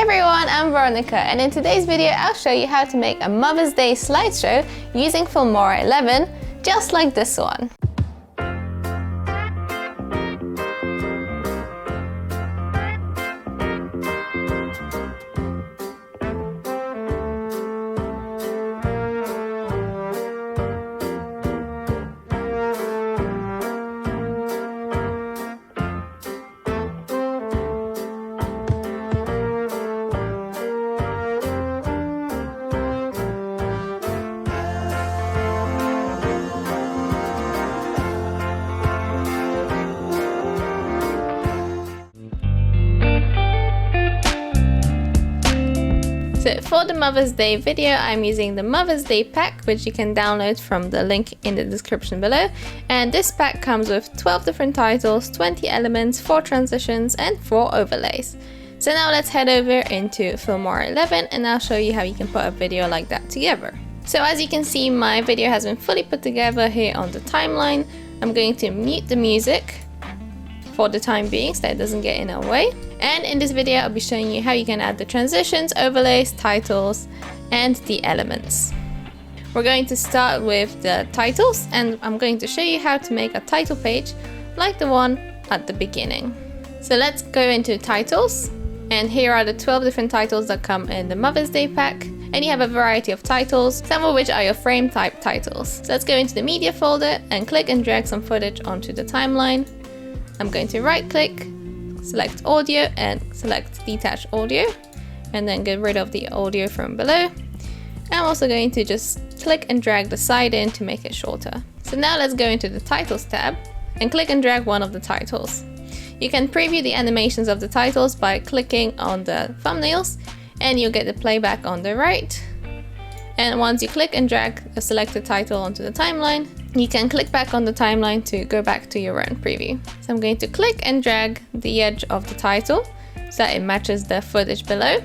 everyone, I'm Veronica, and in today's video I'll show you how to make a Mother's Day slideshow using Filmora 11, just like this one. So for the Mother's Day video, I'm using the Mother's Day pack, which you can download from the link in the description below. And this pack comes with 12 different titles, 20 elements, 4 transitions, and 4 overlays. So now let's head over into Filmora 11 and I'll show you how you can put a video like that together. So as you can see, my video has been fully put together here on the timeline. I'm going to mute the music for the time being so that it doesn't get in our way. And in this video I'll be showing you how you can add the transitions, overlays, titles, and the elements. We're going to start with the titles, and I'm going to show you how to make a title page like the one at the beginning. So let's go into titles, and here are the 12 different titles that come in the Mother's Day pack. And you have a variety of titles, some of which are your frame type titles. So let's go into the media folder and click and drag some footage onto the timeline. I'm going to right click, select audio and select detach audio, and then get rid of the audio from below. I'm also going to just click and drag the side in to make it shorter. So now let's go into the titles tab and click and drag one of the titles. You can preview the animations of the titles by clicking on the thumbnails, and you'll get the playback on the right. And once you click and drag a selected title onto the timeline, you can click back on the timeline to go back to your own preview. So I'm going to click and drag the edge of the title so that it matches the footage below.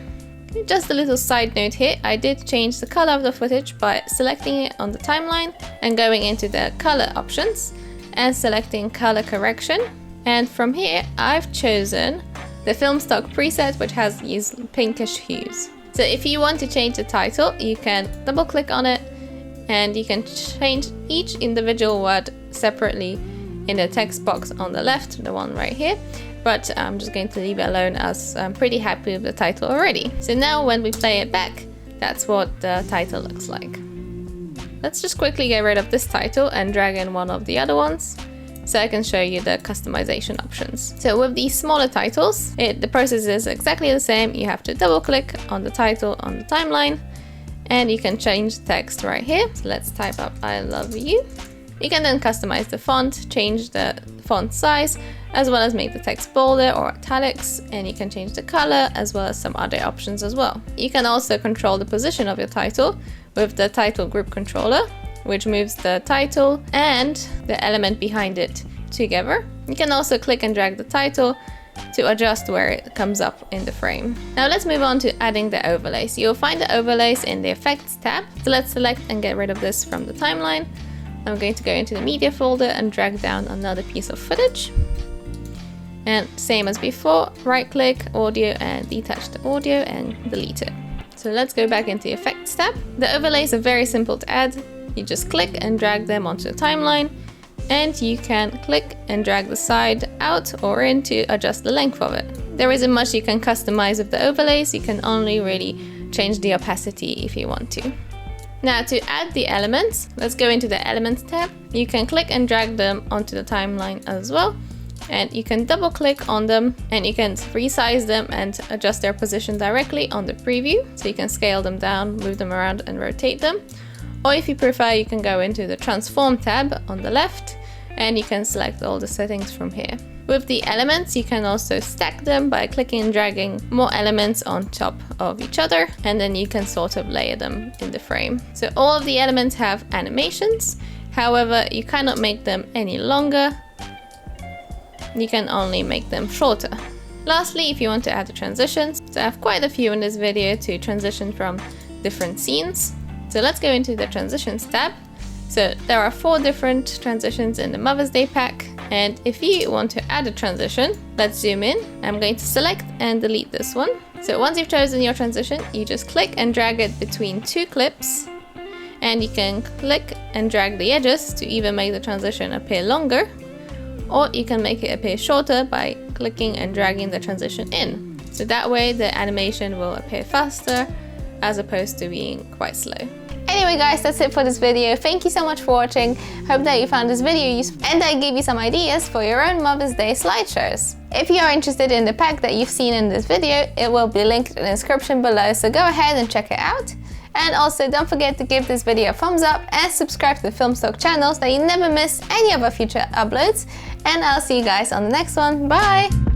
Just a little side note here, I did change the color of the footage by selecting it on the timeline and going into the color options and selecting color correction. And from here, I've chosen the Filmstock preset, which has these pinkish hues. So if you want to change the title, you can double click on it and you can change each individual word separately in the text box on the left, the one right here. But I'm just going to leave it alone as I'm pretty happy with the title already. So now when we play it back, that's what the title looks like. Let's just quickly get rid of this title and drag in one of the other ones, so I can show you the customization options. So with these smaller titles, the process is exactly the same. You have to double click on the title on the timeline and you can change the text right here. So let's type up I love you. You can then customize the font, change the font size, as well as make the text bolder or italics, and you can change the color as well as some other options as well. You can also control the position of your title with the title group controller, which moves the title and the element behind it together. You can also click and drag the title to adjust where it comes up in the frame. Now let's move on to adding the overlays. You'll find the overlays in the effects tab. So let's select and get rid of this from the timeline. I'm going to go into the media folder and drag down another piece of footage. And same as before, right click, audio, and detach the audio and delete it. So let's go back into the effects tab. The overlays are very simple to add. You just click and drag them onto the timeline, and you can click and drag the side out or in to adjust the length of it. There isn't much you can customize with the overlays. You can only really change the opacity if you want to. Now to add the elements, let's go into the elements tab. You can click and drag them onto the timeline as well, and you can double click on them and you can resize them and adjust their position directly on the preview. So you can scale them down, move them around and rotate them. Or if you prefer, you can go into the transform tab on the left and you can select all the settings from here. With the elements, you can also stack them by clicking and dragging more elements on top of each other, and then you can sort of layer them in the frame. So all of the elements have animations, however, you cannot make them any longer. You can only make them shorter. Lastly, if you want to add the transitions, so I have quite a few in this video to transition from different scenes. So let's go into the transitions tab. So there are 4 different transitions in the Mother's Day pack, and if you want to add a transition, let's zoom in. I'm going to select and delete this one. So once you've chosen your transition, you just click and drag it between two clips, and you can click and drag the edges to either make the transition appear longer, or you can make it appear shorter by clicking and dragging the transition in. So that way the animation will appear faster as opposed to being quite slow. Anyway guys, that's it for this video. Thank you so much for watching. Hope that you found this video useful and I gave you some ideas for your own Mother's Day slideshows. If you are interested in the pack that you've seen in this video, it will be linked in the description below, so go ahead and check it out. And also don't forget to give this video a thumbs up and subscribe to the Filmstock channel so that you never miss any of our future uploads. And I'll see you guys on the next one. Bye!